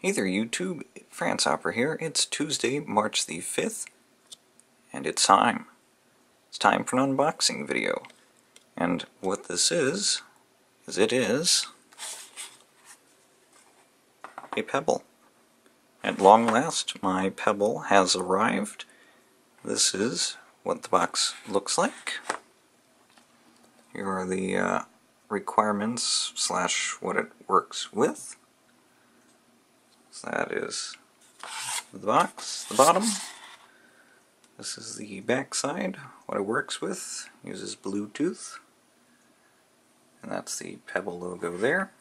Hey there YouTube, France Opera here. It's Tuesday, March the 5th, and it's time. It's time for an unboxing video. And what this is it is a Pebble. At long last, my Pebble has arrived. This is what the box looks like. Here are the requirements / what it works with. So that is the box, the bottom. This is the back side. What it works with uses Bluetooth. And that's the Pebble logo there.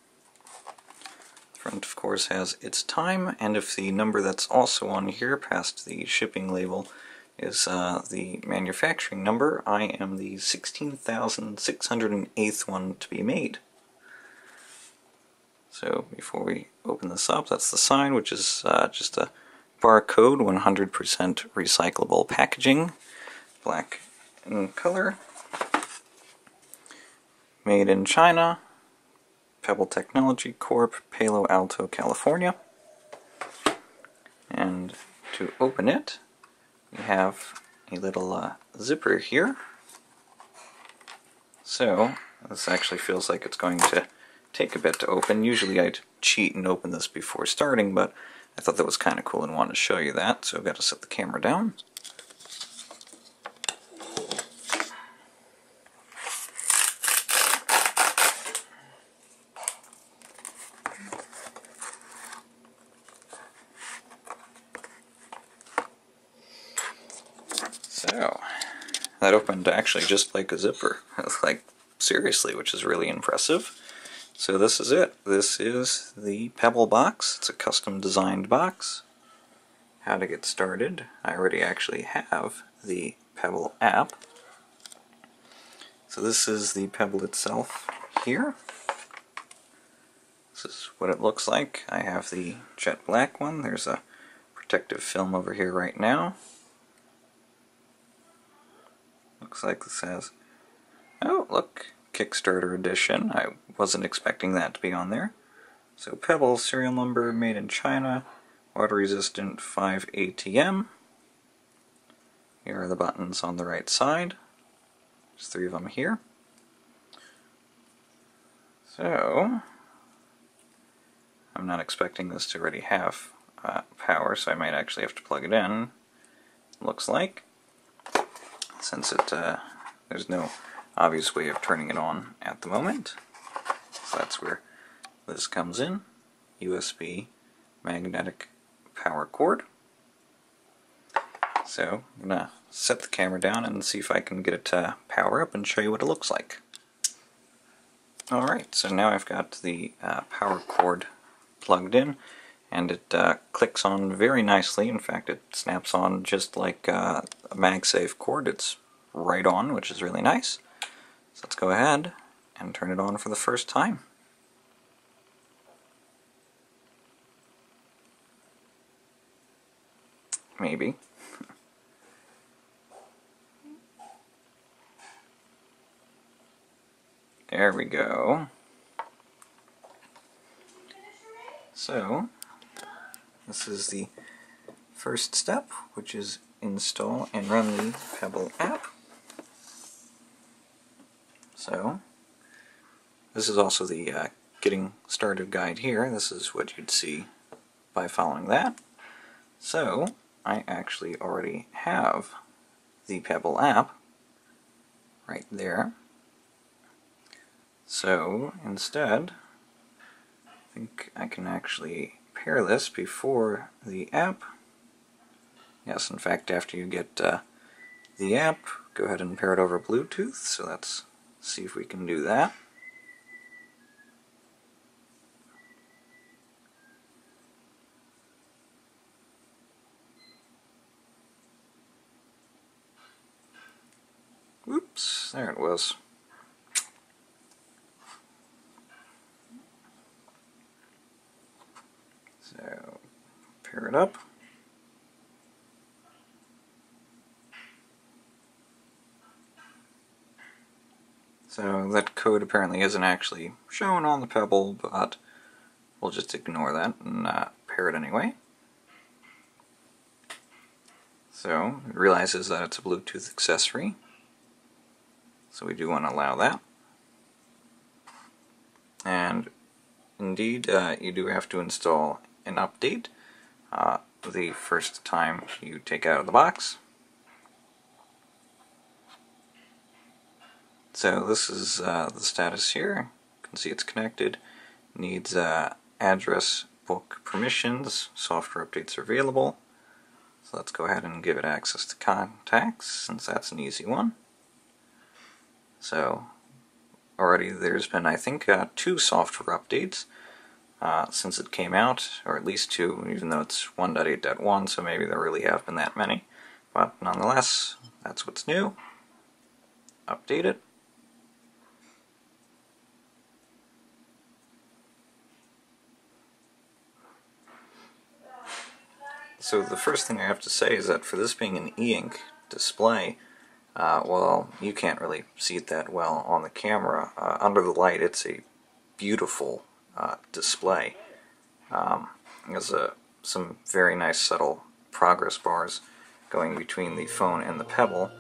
The front, of course, has its time, and if the number that's also on here past the shipping label is the manufacturing number, I am the 16,608th one to be made. So before we open this up, that's the sign, which is just a barcode, 100% recyclable packaging, black in color, made in China, Pebble Technology Corp, Palo Alto, California. And to open it, we have a little zipper here. So this actually feels like it's going to take a bit to open. Usually I'd cheat and open this before starting, but I thought that was kind of cool and wanted to show you that, so I've got to set the camera down. So, that opened actually just like a zipper, like seriously, which is really impressive. So this is it. This is the Pebble box. It's a custom designed box. How to get started. I already actually have the Pebble app. So this is the Pebble itself here. This is what it looks like. I have the jet black one. There's a protective film over here right now. Looks like this has, oh look, Kickstarter edition. I wasn't expecting that to be on there. So Pebble, serial number, made in China, water resistant 5 ATM. Here are the buttons on the right side. There's 3 of them here. So I'm not expecting this to already have power, so I might actually have to plug it in. Looks like, since there's no obvious way of turning it on at the moment. So that's where this comes in. USB magnetic power cord. So I'm going to set the camera down and see if I can get it to power up and show you what it looks like. Alright, so now I've got the power cord plugged in, and it clicks on very nicely. In fact, it snaps on just like a MagSafe cord. It's right on, which is really nice. So let's go ahead and turn it on for the first time. Maybe. There we go. So, this is the first step, which is install and run the Pebble app. So, this is also the getting started guide here. This is what you'd see by following that. So, I actually already have the Pebble app right there. So, instead, I think I can actually pair this before the app. Yes, in fact, after you get the app, go ahead and pair it over Bluetooth. So let's see if we can do that. Oops, there it was. So, pair it up. So that code apparently isn't actually shown on the Pebble, but we'll just ignore that and pair it anyway. So it realizes that it's a Bluetooth accessory, so we do want to allow that. And indeed, you do have to install an update the first time you take out of the box. So this is the status here. You can see it's connected. Needs address book permissions. Software updates are available. So let's go ahead and give it access to contacts, since that's an easy one. So already there's been, I think, 2 software updates since it came out, or at least 2, even though it's 1.8.1, so maybe there really have been that many. But nonetheless, that's what's new. Update it. So the first thing I have to say is that for this being an e-ink display, well, you can't really see it that well on the camera. Under the light, it's a beautiful display. There's some very nice subtle progress bars going between the phone and the Pebble,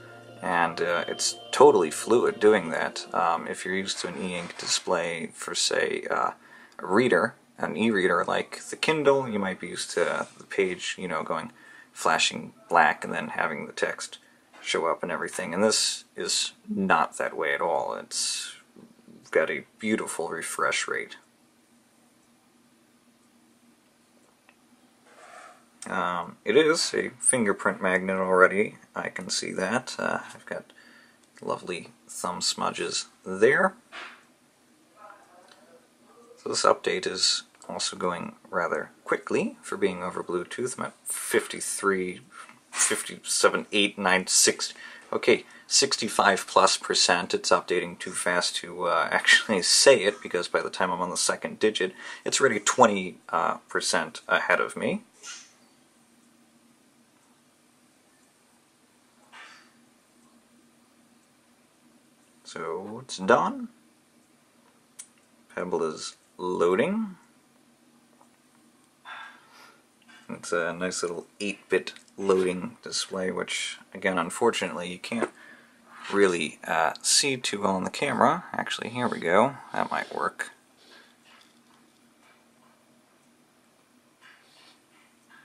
and it's totally fluid doing that. If you're used to an e-ink display for, say, a reader, an e-reader like the Kindle, you might be used to the page, you know, going flashing black and then having the text show up and everything. And this is not that way at all. It's got a beautiful refresh rate. It is a fingerprint magnet already. I can see that. I've got lovely thumb smudges there. So this update is also going rather quickly for being over Bluetooth. I'm at 53, 57, 8, 9, 6, okay, 65+%. It's updating too fast to actually say it, because by the time I'm on the second digit, it's already 20% ahead of me. So it's done. Pebble is loading. It's a nice little 8-bit loading display, which, again, unfortunately, you can't really see too well on the camera. Actually, here we go. That might work.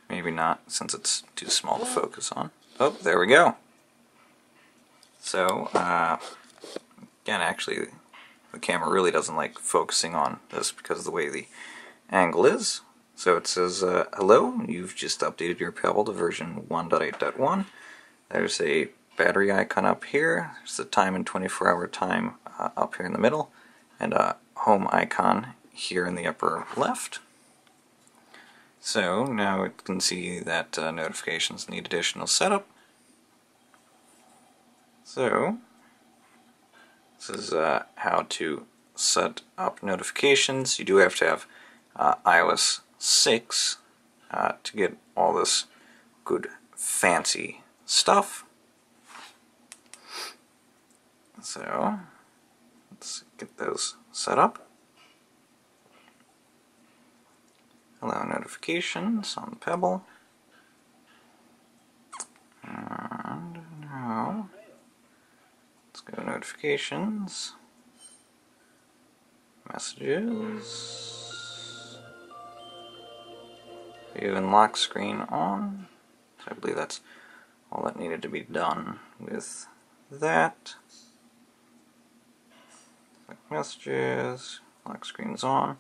Maybe not, since it's too small to focus on. Oh, there we go. So, again, actually, the camera really doesn't like focusing on this because of the way the angle is. So it says, hello, you've just updated your Pebble to version 1.8.1. There's a battery icon up here. There's the time and 24-hour time up here in the middle, and a home icon here in the upper left. So now it can see that notifications need additional setup. So this is how to set up notifications. You do have to have iOS 6 to get all this good fancy stuff. So let's get those set up. Allow notifications on the Pebble. And now let's go notifications, messages. View and lock screen on. So I believe that's all that needed to be done with that. Select messages, lock screen's on.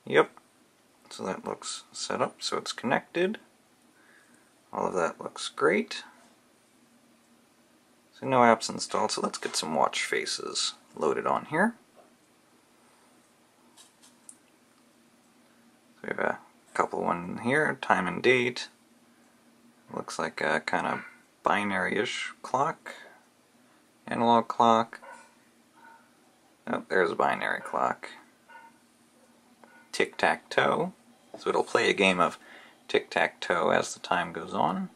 Yep. So that looks set up, so it's connected. All of that looks great. So no apps installed, so let's get some watch faces loaded on here. So we have a couple one here, time and date. Looks like a kind of binary-ish clock. Analog clock. Oh, there's a binary clock. Tic-tac-toe. So it'll play a game of tic-tac-toe as the time goes on.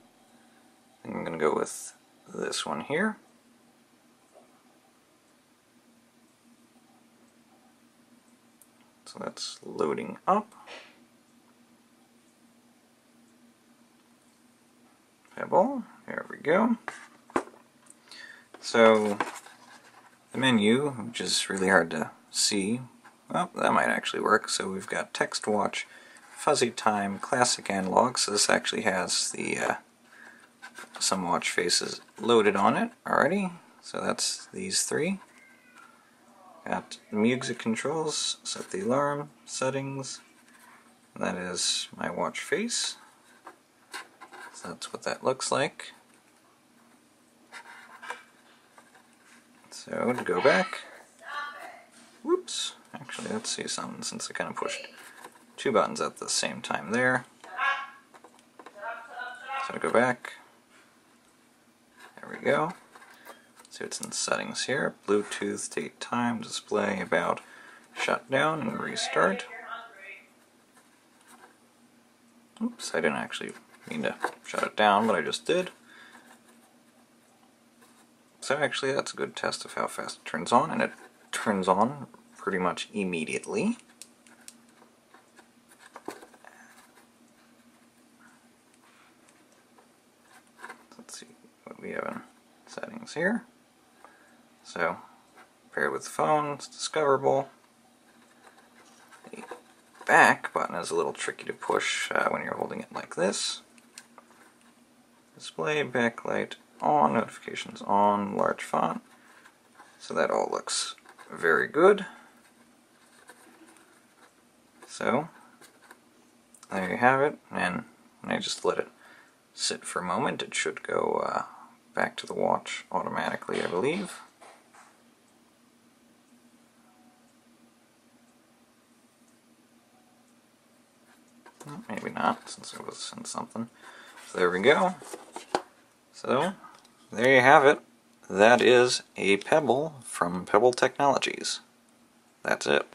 I think I'm going to go with this one here. So that's loading up. Pebble. There we go. So the menu, which is really hard to see, well, that might actually work. So we've got text watch, fuzzy time, classic analog. So this actually has the some watch faces loaded on it already. So that's these three. Got music controls, set the alarm, settings. That is my watch face. So that's what that looks like. So to go back, whoops, actually let's see something since I kind of pushed two buttons at the same time there. So to go back, there we go. See what's in settings here, Bluetooth, date, time, display, about, shutdown, and restart. Oops, I didn't actually mean to shut it down, but I just did. So actually that's a good test of how fast it turns on, and it turns on pretty much immediately. Let's see what we have in settings here. So, paired with the phone, it's discoverable. The back button is a little tricky to push when you're holding it like this. Display, backlight on, notifications on, large font. So that all looks very good. So, there you have it, and when I just let it sit for a moment, it should go back to the watch automatically, I believe. Well, maybe not, since it was in something. So there we go. So, there you have it. That is a Pebble from Pebble Technologies. That's it.